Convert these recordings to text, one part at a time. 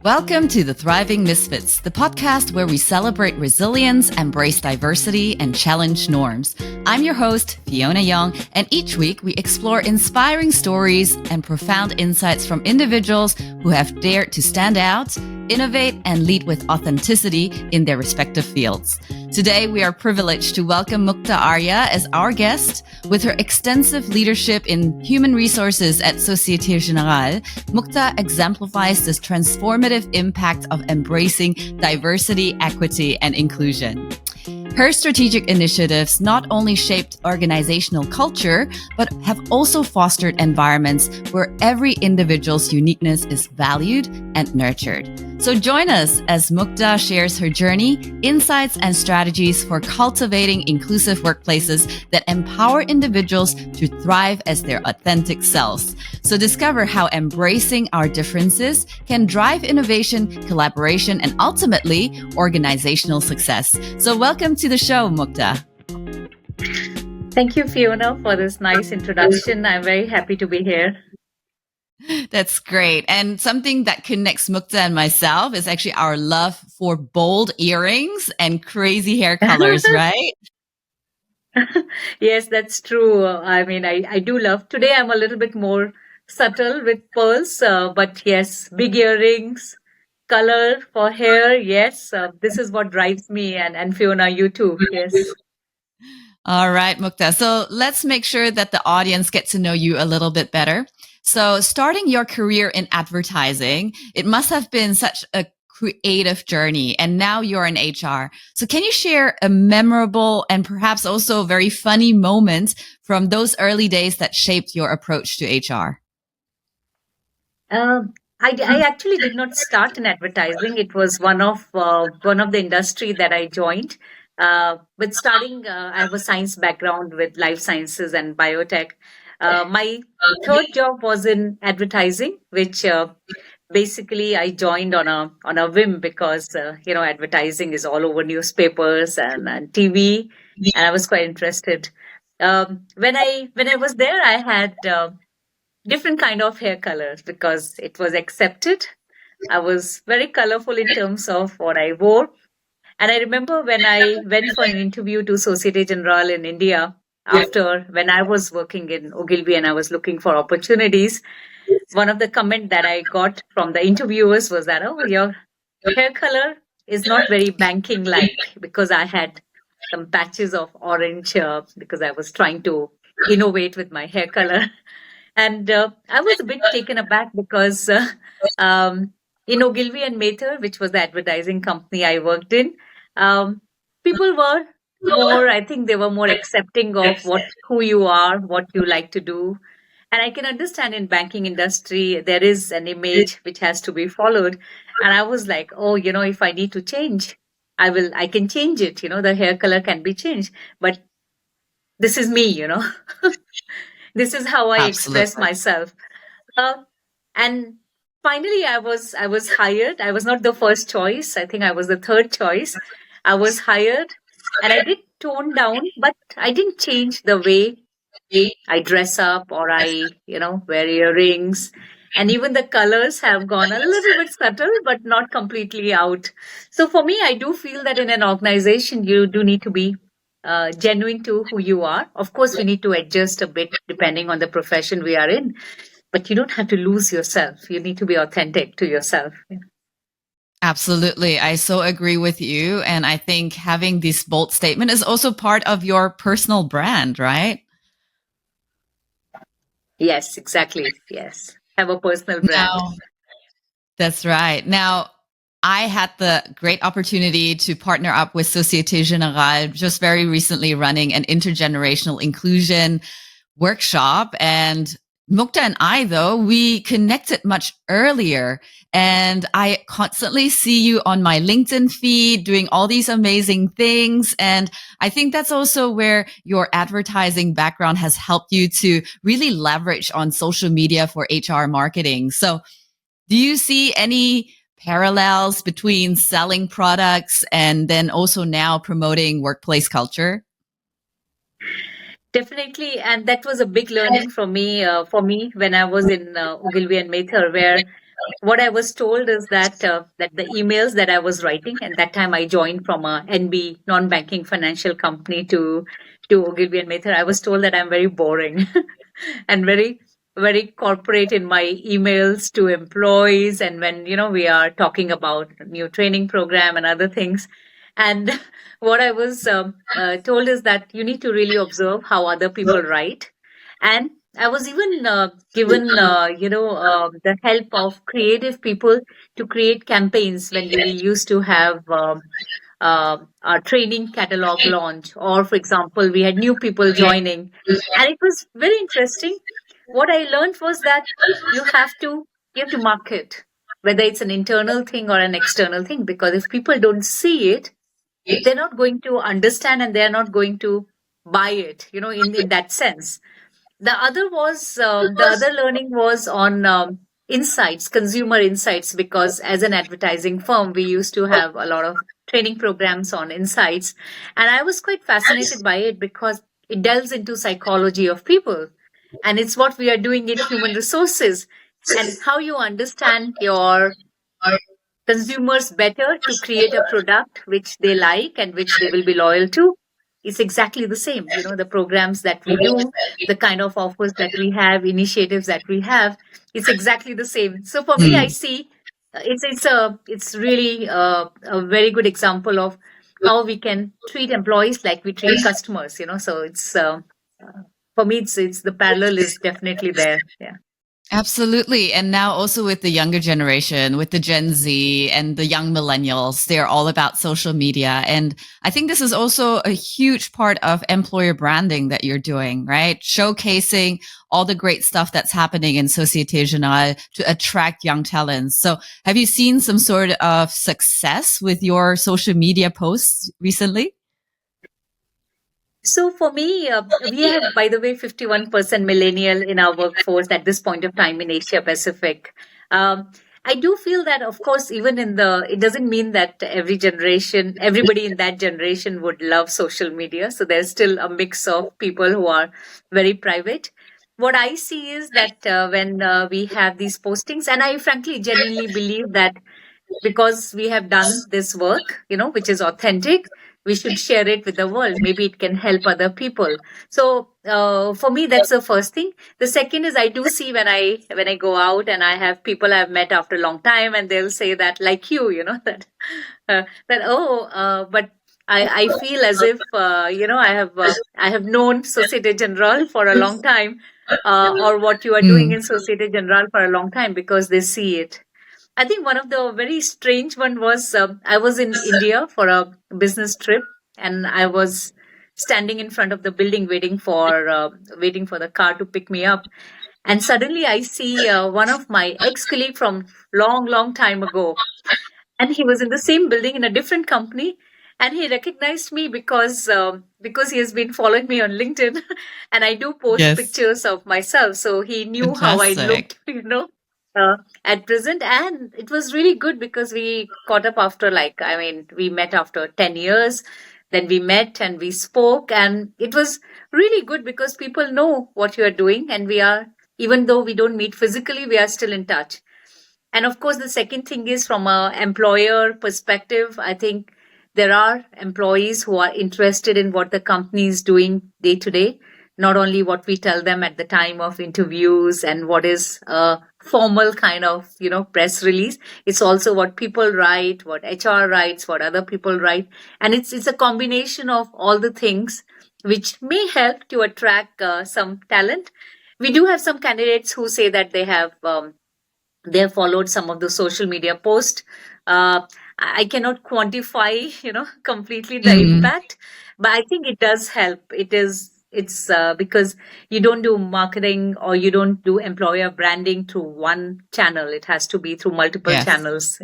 Welcome to the Thriving Misfits, the podcast where we celebrate resilience, embrace diversity, and challenge norms. I'm your host, Fiona Young, and each week we explore inspiring stories and profound insights from individuals who have dared to stand out, innovate, and lead with authenticity in their respective fields. Today, we are privileged to welcome Mukta Arya as our guest. With her extensive leadership in human resources at Société Générale, Mukta exemplifies this transformative impact of embracing diversity, equity, and inclusion. Her strategic initiatives not only shaped organizational culture, but have also fostered environments where every individual's uniqueness is valued and nurtured. So join us as Mukta shares her journey, insights, and strategies for cultivating inclusive workplaces that empower individuals to thrive as their authentic selves. So discover how embracing our differences can drive innovation, collaboration, and ultimately organizational success. So welcome to the show, Mukta. Thank you, Fiona, for this nice introduction. I'm very happy to be here. That's great. And something that connects Mukta and myself is actually our love for bold earrings and crazy hair colors, right? Yes, that's true. I do love. Today I'm a little bit more subtle with pearls, but yes, big earrings, color for hair. Yes, this is what drives me. And Fiona, you too. Yes. All right, Mukta. So let's make sure that the audience get to know you a little bit better. So starting your career in advertising, it must have been such a creative journey. And now you're in HR. So can you share a memorable and perhaps also very funny moment from those early days that shaped your approach to HR? I actually did not start in advertising. It was one of the industry that I joined. With starting, I have a science background with life sciences and biotech. My third job was in advertising, which basically I joined on a whim because advertising is all over newspapers and TV, and I was quite interested. When I was there, I had different kind of hair colors because it was accepted. I was very colorful in terms of what I wore. And I remember when I went for an interview to Société Générale in India after when I was working in Ogilvy and I was looking for opportunities, one of the comment that I got from the interviewers was that, oh, your hair color is not very banking like because I had some patches of orange because I was trying to innovate with my hair color. And I was a bit taken aback because in Ogilvy and Mather, which was the advertising company I worked in, people were more, I think they were more accepting of who you are, what you like to do. And I can understand in banking industry, there is an image which has to be followed. And I was like, oh, if I need to change, I can change it. The hair color can be changed, but this is me. This is how I express Absolutely. myself. Uh, and finally, I was hired. I was not the first choice. I think I was the third choice. I was hired, and I did tone down, but I didn't change the way I dress up or I wear earrings. And even the colors have gone a little bit subtle, but not completely out. So for me, I do feel that in an organization, you do need to be genuine to who you are. Of course, we need to adjust a bit depending on the profession we are in, but you don't have to lose yourself. You need to be authentic to yourself. Absolutely. I so agree with you. And I think having this bold statement is also part of your personal brand, right? Yes, exactly. Yes. Have a personal brand. Now, that's right. Now, I had the great opportunity to partner up with Société Générale just very recently running an intergenerational inclusion workshop. And Mukta and I, though, we connected much earlier. And I constantly see you on my LinkedIn feed doing all these amazing things. And I think that's also where your advertising background has helped you to really leverage on social media for HR marketing. So do you see any parallels between selling products and then also now promoting workplace culture? Definitely, and that was a big learning for me when I was in Ogilvy and Mather, where what I was told is that the emails that I was writing, and that time I joined from a NB non-banking financial company to Ogilvy and Mather. I was told that I'm very boring and very corporate in my emails to employees, and when we are talking about new training program and other things. And what I was told is that you need to really observe how other people write. And I was even given, the help of creative people to create campaigns when we used to have our training catalog launch, or for example, we had new people joining, and it was very interesting. What I learned was that you have to you have to market, whether it's an internal thing or an external thing, because if people don't see it, they're not going to understand and they're not going to buy it. In that sense, the other learning was on insights, consumer insights, because as an advertising firm, we used to have a lot of training programs on insights, and I was quite fascinated by it because it delves into psychology of people, and it's what we are doing in human resources, and how you understand your consumers better to create a product which they like and which they will be loyal to. It's exactly the same. The programs that we do, the kind of offers that we have, initiatives that we have, it's exactly the same. So for me, I Mm. see it's really a very good example of how we can treat employees like we treat customers. So it's for me, it's the parallel is definitely there. Yeah. Absolutely. And now also with the younger generation, with the Gen Z and the young millennials, they're all about social media. And I think this is also a huge part of employer branding that you're doing, right? Showcasing all the great stuff that's happening in Société Générale to attract young talents. So have you seen some sort of success with your social media posts recently? So for me, we have, by the way, 51% millennial in our workforce at this point of time in Asia Pacific. Um, I do feel that, of course, even it doesn't mean that everybody in that generation would love social media. So there's still a mix of people who are very private. What I see is that when we have these postings, and I frankly genuinely believe that because we have done this work, which is authentic, we should share it with the world. Maybe it can help other people. So for me, that's the first thing. The second is I do see when I go out and I have people I've met after a long time, and they'll say that, like that but I feel as if I have known Societe Generale for a long time, or what you are doing in Mm. Societe Generale for a long time, because they see it. I think one of the very strange one was I was in India for a business trip, and I was standing in front of the building waiting for the car to pick me up, and suddenly I see one of my ex colleague from long time ago, and he was in the same building in a different company, and he recognized me because he has been following me on LinkedIn, and I do post Yes. pictures of myself, so he knew how I Fantastic. looked, at present. And it was really good because we caught up after, like, I mean, we met after 10 years, then we met and we spoke, and it was really good because people know what you are doing, and we are, even though we don't meet physically, we are still in touch. And of course, the second thing is from a employer perspective, I think there are employees who are interested in what the company is doing day to day, not only what we tell them at the time of interviews and what is a formal kind of, press release. It's also what people write, what HR writes, what other people write. And it's a combination of all the things which may help to attract some talent. We do have some candidates who say that they have followed some of the social media posts. I cannot quantify, completely the Mm. impact, but I think it does help. It's because you don't do marketing or you don't do employer branding through one channel. It has to be through multiple Yes. channels.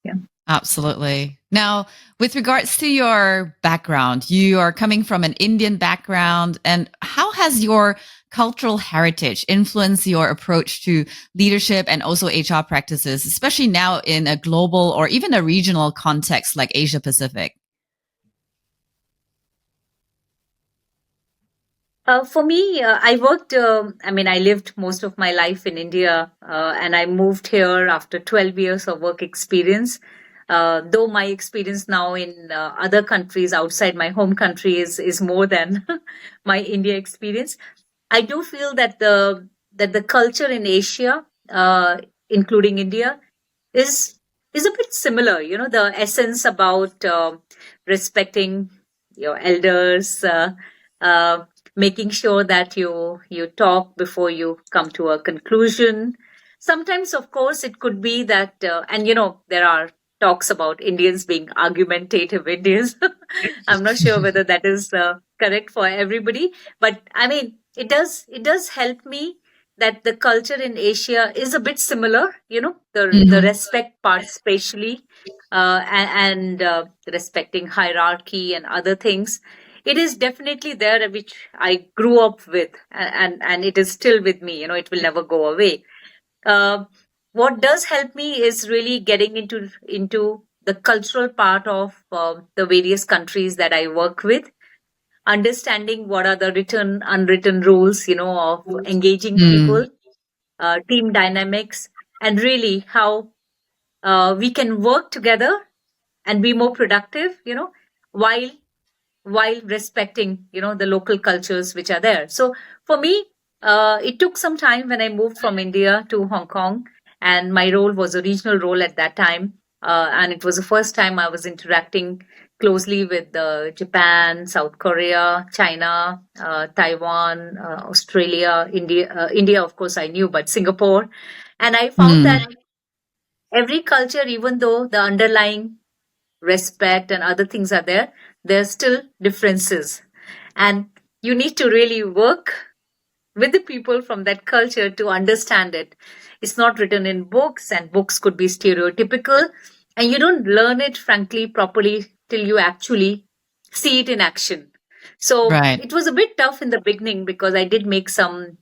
Yeah. Absolutely. Now, with regards to your background, you are coming from an Indian background, and how has your cultural heritage influenced your approach to leadership and also HR practices, especially now in a global or even a regional context like Asia Pacific? For me, I worked, I lived most of my life in India, and I moved here after 12 years of work experience. Though my experience now in other countries outside my home country is more than my India experience. I do feel that the culture in Asia, including India, is is a bit similar. You know, the essence about respecting your elders, uh, making sure that you talk before you come to a conclusion. Sometimes, of course, it could be that, and there are talks about Indians being argumentative Indians. I'm not sure whether that is correct for everybody, but I mean, it does help me that the culture in Asia is a bit similar. You know, the Hmm. respect part, especially, and respecting hierarchy and other things. It is definitely there, which I grew up with, and it is still with me. You know, it will never go away. uh, what does help me is really getting into the cultural part of the various countries that I work with, understanding what are the written unwritten rules, of engaging Mm. people, team dynamics, and really how we can work together and be more productive, while respecting the local cultures which are there. So for me, it took some time when I moved from India to Hong Kong, and my role was a regional role at that time. And it was the first time I was interacting closely with Japan, South Korea, China, Taiwan, Australia, India, of course I knew, but Singapore. And I found Mm. that every culture, even though the underlying respect and other things are there, there are still differences. And you need to really work with the people from that culture to understand it. It's not written in books, and books could be stereotypical, and you don't learn it, frankly, properly till you actually see it in action. So Right. it was a bit tough in the beginning because I did make some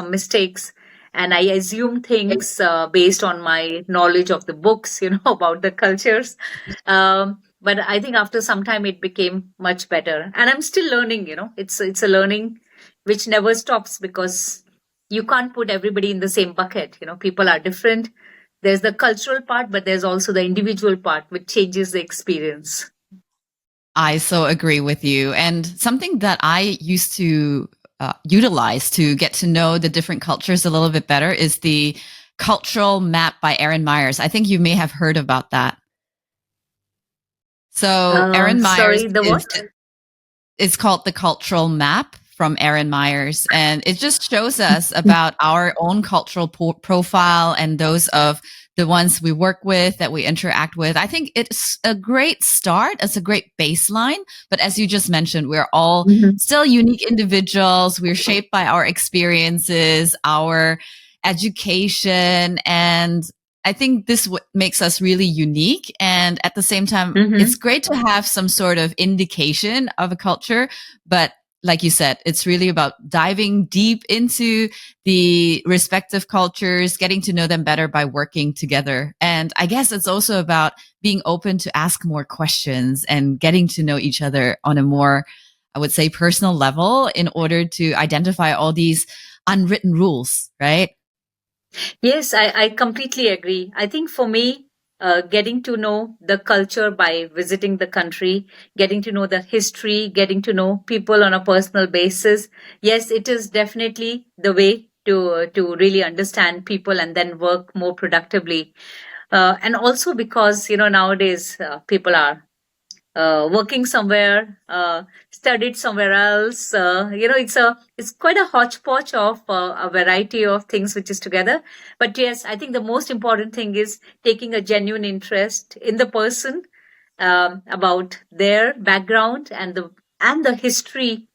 mistakes, and I assumed things based on my knowledge of the books, about the cultures. But I think after some time it became much better, and I'm still learning. It's a learning which never stops, because you can't put everybody in the same bucket. People are different. There's the cultural part, but there's also the individual part, which changes the experience. I so agree with you. And something that I used to utilize to get to know the different cultures a little bit better is the cultural map by Aaron Myers. I think you may have heard about that. So Aaron Myers Sorry, the is what? it's called the cultural map from Aaron Myers, and it just shows us about our own cultural profile and those of the ones we work with, that we interact with. I think it's a great start. It's a great baseline. But as you just mentioned, we're all Mhm. still unique individuals. We're shaped by our experiences, our education, and I think this makes us really unique. And at the same time, it's Mhm. great to have some sort of indication of a culture. But like you said, it's really about diving deep into the respective cultures, getting to know them better by working together. And I guess it's also about being open to ask more questions and getting to know each other on a more, I would say, personal level in order to identify all these unwritten rules, right? Yes, I completely agree. I think for me, getting to know the culture by visiting the country, getting to know the history, getting to know people on a personal basis, yes, it is definitely the way to really understand people and then work more productively. And also because nowadays people are working somewhere, studied somewhere else. It's quite a hodgepodge of a variety of things which is together. But yes, I think the most important thing is taking a genuine interest in the person, about their background and the history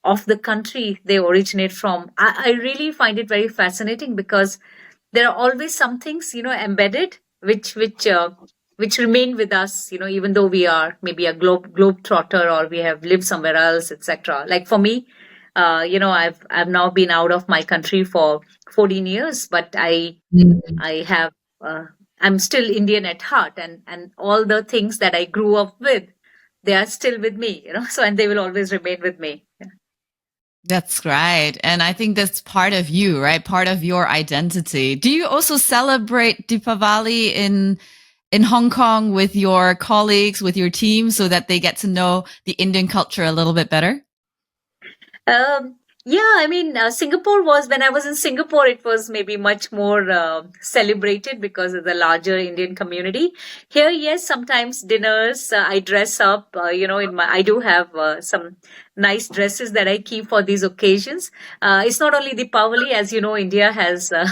of the country they originate from. I really find it very fascinating because there are always some things embedded which remain with us, even though we are maybe a globe trotter or we have lived somewhere else, etc. Like for me, I've now been out of my country for 14 years, but I have uh, I'm still Indian at heart, and all the things that I grew up with, they are still with me, so, and they will always remain with me. That's right. And I think that's part of you, right? Part of your identity. Do you also celebrate Deepavali in Hong Kong with your colleagues, with your team, so that they get to know the Indian culture a little bit better? Yeah, I mean, Singapore was, when I was in Singapore, it was maybe much more celebrated because of the larger Indian community. Here, yes, sometimes dinners, I dress up, I do have some nice dresses that I keep for these occasions. It's not only Deepavali, as you know, India has a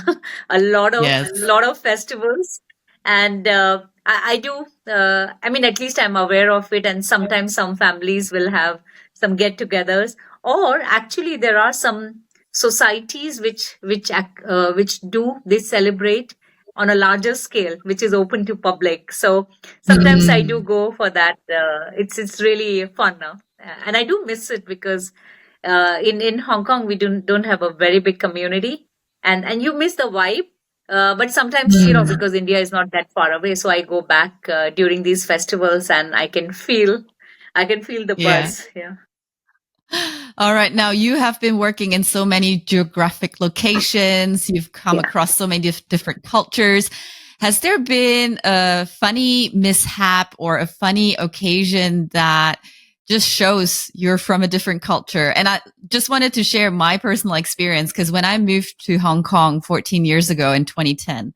Yes. lot of festivals. And I do, I mean, at least I'm aware of it. And sometimes some families will have some get togethers, or actually there are some societies which do they celebrate on a larger scale, which is open to public. So sometimes I do Mm, go for that. It's really fun now, and I do miss it because in Hong Kong we don't have a very big community, and you miss the vibe. But sometimes, mm. because India is not that far away, so I go back during these festivals, and I can feel the Yeah. buzz. Yeah. All right. Now you have been working in so many geographic locations. You've come Yeah. across so many different cultures. Has there been a funny mishap or a funny occasion that just shows you're from a different culture? And I just wanted to share my personal experience because when I moved to Hong Kong 14 years ago in 2010,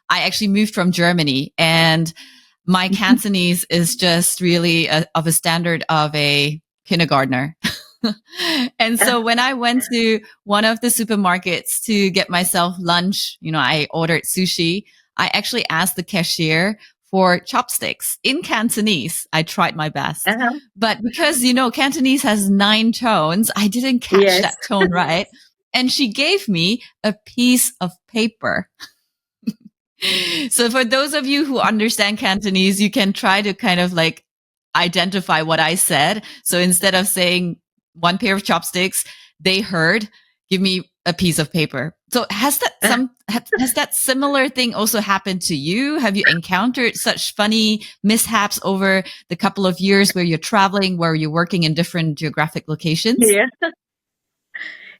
I actually moved from Germany, and my Cantonese is just really of a standard of a kindergartner. And so when I went to one of the supermarkets to get myself lunch, I ordered sushi. I actually asked the cashier for chopsticks in Cantonese. I tried my best. Uh-huh. But because, Cantonese has 9 tones, I didn't catch Yes. that tone right. And she gave me a piece of paper. So for those of you who understand Cantonese, you can try to kind of like identify what I said. So instead of saying one pair of chopsticks, they heard, give me a piece of paper. So has that similar thing also happened to you? Have you encountered such funny mishaps over the couple of years where you're traveling, where you're working in different geographic locations? Yeah.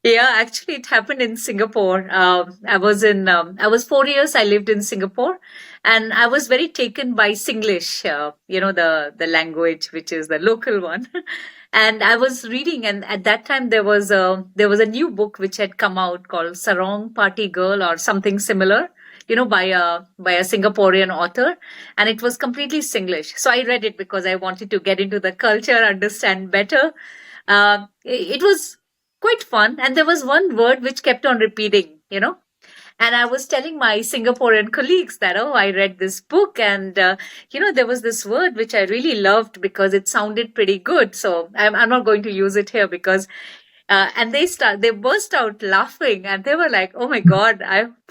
Yeah, actually, it happened in Singapore. I was 4 years. I lived in Singapore, and I was very taken by Singlish. The language, which is the local one. And I was reading, and at that time there was a new book which had come out called Sarong Party Girl or something similar. By a Singaporean author, and it was completely Singlish. So I read it because I wanted to get into the culture, understand better. It was quite fun. And there was one word which kept on repeating. And I was telling my Singaporean colleagues that, oh, I read this book, and, there was this word which I really loved because it sounded pretty good. So I'm not going to use it here because, and they burst out laughing, and they were like, oh my God,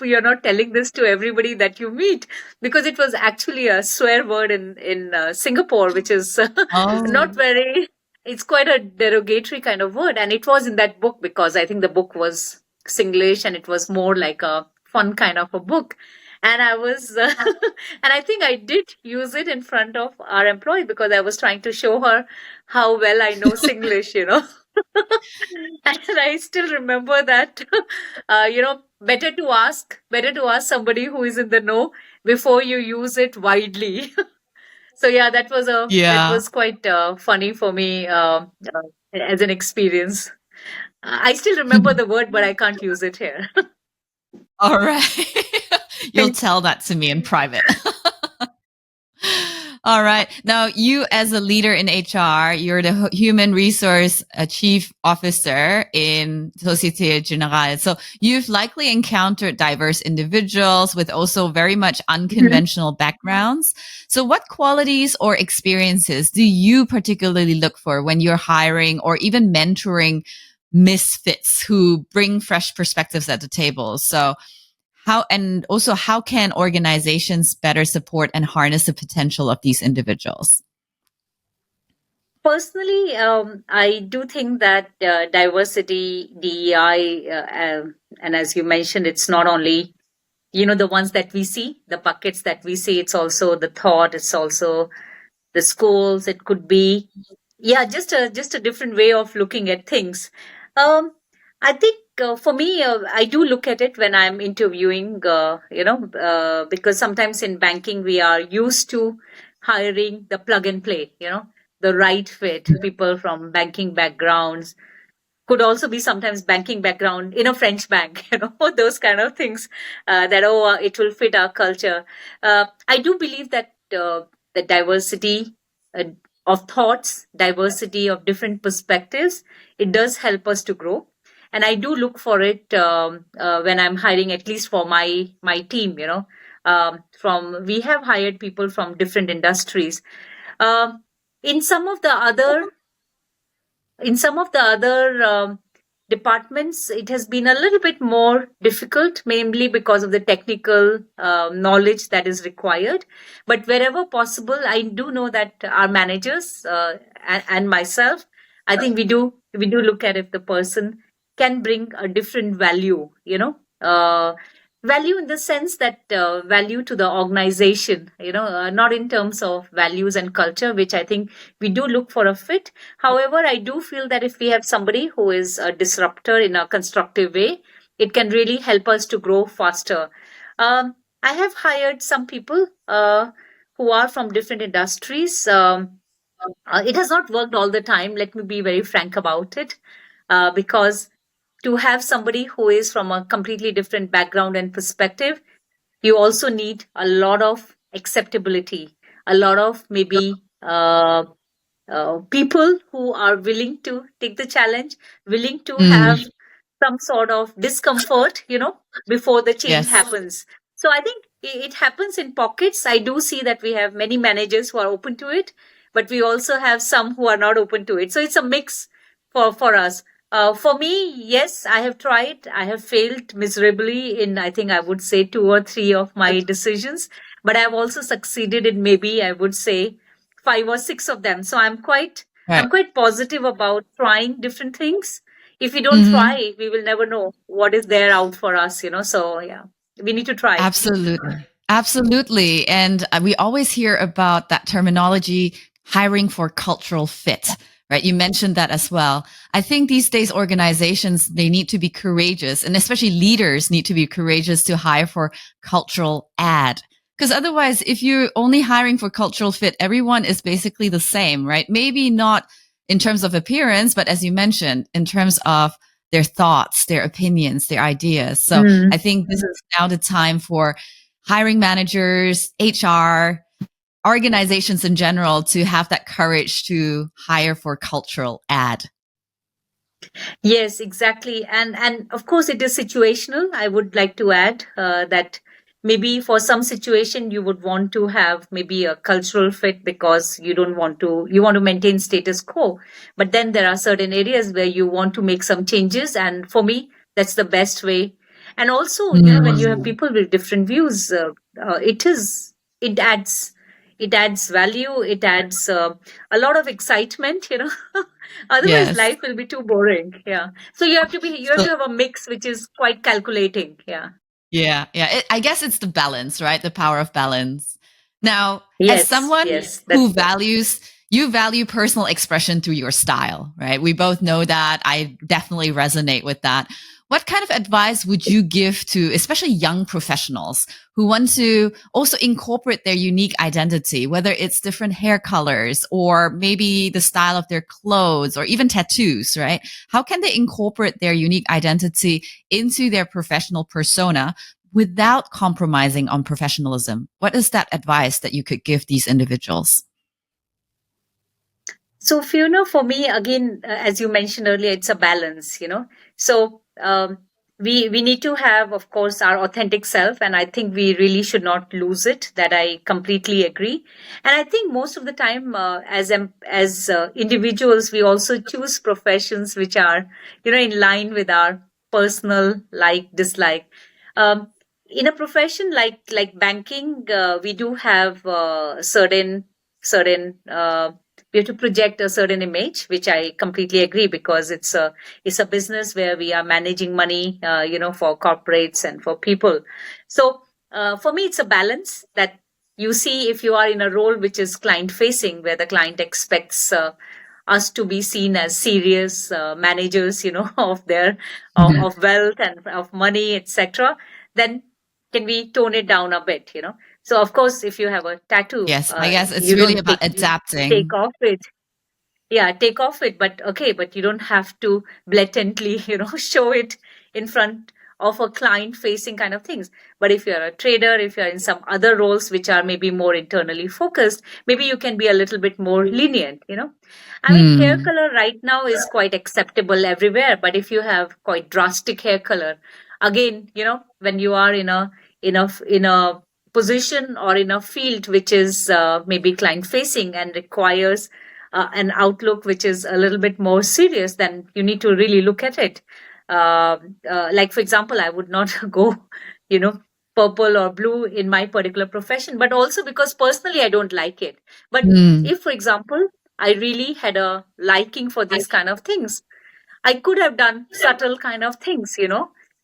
you're not telling this to everybody that you meet, because it was actually a swear word in Singapore, which is not Oh, very, it's quite a derogatory kind of word. And it was in that book because I think the book was Singlish and it was more like a fun kind of a book. And I was, and I think I did use it in front of our employee because I was trying to show her how well I know Singlish. And I still remember that, better to ask somebody who is in the know before you use it widely. So yeah, that yeah. was quite funny for me as an experience. I still remember the word, but I can't use it here. All right. You'll tell that to me in private. All right. Now, you as a leader in HR, you're the human resource chief officer in Société Générale. So you've likely encountered diverse individuals with also very much Mhm. unconventional backgrounds. So what qualities or experiences do you particularly look for when you're hiring or even mentoring misfits who bring fresh perspectives at the table? So how can organizations better support and harness the potential of these individuals? Personally, I do think that diversity, DEI, and as you mentioned, it's not only the ones that we see, the buckets that we see. It's also the thought. It's also the schools. It could be, yeah, just a different way of looking at things. Um, I think for me, I do look at it when I'm interviewing, because sometimes in banking we are used to hiring the plug and play, the right fit people from banking backgrounds, could also be sometimes banking background in a French bank, those kind of things, that, it will fit our culture. I do believe that the diversity uh, of thoughts, diversity of different perspectives, it does help us to grow. And I do look for it when I'm hiring, at least for my team, from we have hired people from different industries. Um, in some of the other in some of the other departments, it has been a little bit more difficult, mainly because of the technical knowledge that is required. But wherever possible, I do know that our managers and myself, I think we do look at if the person can bring a different value, value in the sense that value to the organization, not in terms of values and culture, which I think we do look for a fit. However, I do feel that if we have somebody who is a disruptor in a constructive way, it can really help us to grow faster. I have hired some people who are from different industries. It has not worked all the time. Let me be very frank about it, because to have somebody who is from a completely different background and perspective, you also need a lot of acceptability, a lot of maybe people who are willing to take the challenge, willing to Mm, have some sort of discomfort, before the change yes. happens. So I think it happens in pockets. I do see that we have many managers who are open to it, but we also have some who are not open to it. So it's a mix for us. For me, yes, I have tried. I have failed miserably in, I think I would say, two or three of my decisions, but I've also succeeded in, maybe I would say, five or six of them. So I'm Right. quite positive about trying different things. If we don't Hmm. try, we will never know what is there out for us, So yeah, we need to try. Absolutely. Absolutely. And we always hear about that terminology, hiring for cultural fit, right? You mentioned that as well. I think these days organizations, they need to be courageous, and especially leaders need to be courageous to hire for cultural add. Because otherwise, if you're only hiring for cultural fit, everyone is basically the same, right? Maybe not in terms of appearance, but as you mentioned, in terms of their thoughts, their opinions, their ideas. So I Mm. think this is now the time for hiring managers, HR, organizations in general to have that courage to hire for cultural add. Yes, exactly. And of course it is situational. I would like to add that maybe for some situation you would want to have maybe a cultural fit because you want to maintain status quo. But then there are certain areas where you want to make some changes, and for me that's the best way. And also, when you have Mm, people with different views, it adds value, it adds a lot of excitement, Otherwise, yes. life will be too boring. Yeah. So you have So to have a mix which is quite calculating. Yeah. yeah, yeah. I guess it's the balance, right? The power of balance. Now, as Yes. someone Yes. who That's values, you value personal expression through your style, right? We both know that. I definitely resonate with that. What kind of advice would you give to especially young professionals who want to also incorporate their unique identity, whether it's different hair colors or maybe the style of their clothes or even tattoos, right? How can they incorporate their unique identity into their professional persona without compromising on professionalism? What is that advice that you could give these individuals? So, Fiona, for me, again, as you mentioned earlier, it's a balance, So, we need to have, of course, our authentic self, and I think we really should not lose it. That I completely agree. And I think most of the time, as individuals, we also choose professions which are, in line with our personal like dislike. Um, in a profession like banking, we do have certain we have to project a certain image, which I completely agree, because it's a business where we are managing money, for corporates and for people. So for me it's a balance that you see if you are in a role which is client facing, where the client expects us to be seen as serious managers, of their Mhm. of wealth and of money, etc., then can we tone it down a bit? So of course, if you have a tattoo, Yes, I guess it's you really don't about take adapting. off it. Yeah, take off it, but okay, but you don't have to blatantly, show it in front of a client facing kind of things. But if you're a trader, if you're in some other roles which are maybe more internally focused, maybe you can be a little bit more lenient. I mean, hair Hmm. color right now is quite acceptable everywhere, but if you have quite drastic hair color, again, when you are in a position or in a field which is maybe client facing and requires an outlook which is a little bit more serious, then you need to really look at it. Like, for example, I would not go, you know, purple or blue in my particular profession, but also because personally I don't like it. But Hmm. if, for example, I really had a liking for these kind of things, I could have done subtle kind of things,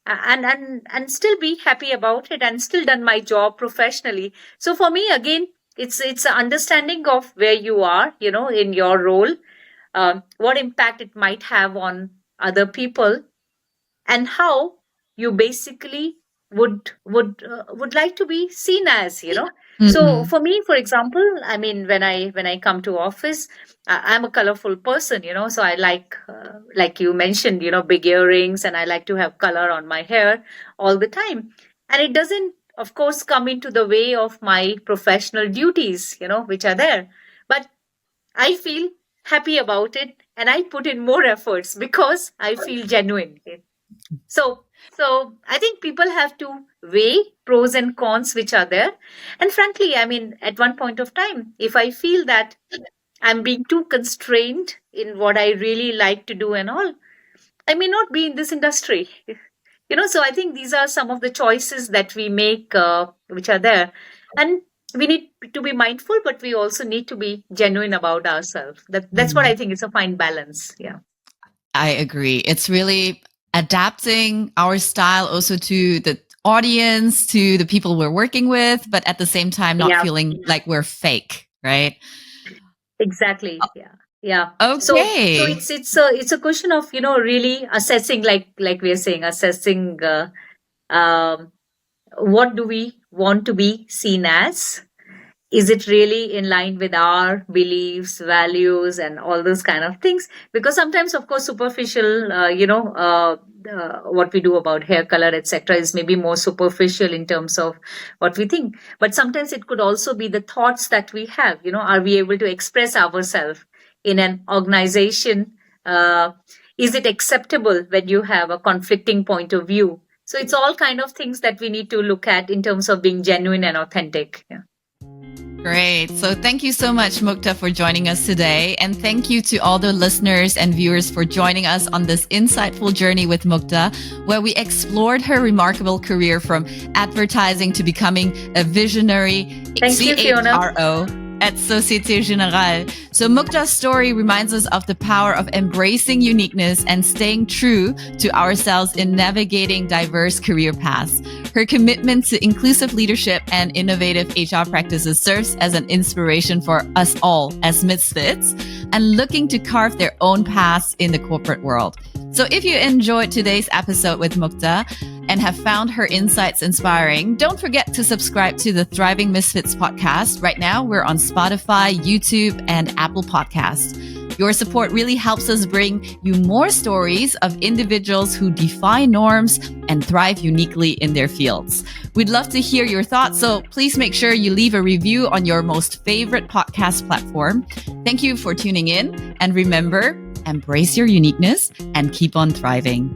and still be happy about it and still done my job professionally. So for me, again, it's an understanding of where you are, in your role, what impact it might have on other people, and how you basically would like to be seen as. So Hmm. for me, for example, I mean, when I come to office, I'm a colorful person, so I like you mentioned, big earrings, and I like to have color on my hair all the time, and it doesn't, of course, come into the way of my professional duties, which are there, but I feel happy about it, and I put in more efforts because I feel genuine. So I think people have to weigh pros and cons which are there. And frankly, I mean, at one point of time, if I feel that I'm being too constrained in what I really like to do and all, I may not be in this industry. So I think these are some of the choices that we make, which are there. And we need to be mindful, but we also need to be genuine about ourselves. That's what I think is a fine balance. Yeah. I agree. It's really adapting our style also to the audience, to the people we're working with, but at the same time, not Yeah. feeling like we're fake, right? Exactly. Yeah. Yeah. So Okay. it's a question of, really assessing, like we are saying, assessing um what do we want to be seen as? Is it really in line with our beliefs, values, and all those kind of things? Because sometimes, of course, superficial, what we do about hair color, etc., is maybe more superficial in terms of what we think. But sometimes it could also be the thoughts that we have. Are we able to express ourselves in an organization? Is it acceptable when you have a conflicting point of view? So it's all kind of things that we need to look at in terms of being genuine and authentic. Yeah. Great. So thank you so much, Mukta, for joining us today. And thank you to all the listeners and viewers for joining us on this insightful journey with Mukta, where we explored her remarkable career from advertising to becoming a visionary Thank you, Fiona. CHRO at Société Générale. So Mukta's story reminds us of the power of embracing uniqueness and staying true to ourselves in navigating diverse career paths. Her commitment to inclusive leadership and innovative HR practices serves as an inspiration for us all as misfits and looking to carve their own paths in the corporate world. So if you enjoyed today's episode with Mukta and have found her insights inspiring, don't forget to subscribe to the Thriving Misfits podcast. Right now, we're on Spotify, YouTube, and Apple Podcasts. Your support really helps us bring you more stories of individuals who defy norms and thrive uniquely in their fields. We'd love to hear your thoughts, so please make sure you leave a review on your most favorite podcast platform. Thank you for tuning in, and remember, embrace your uniqueness and keep on thriving.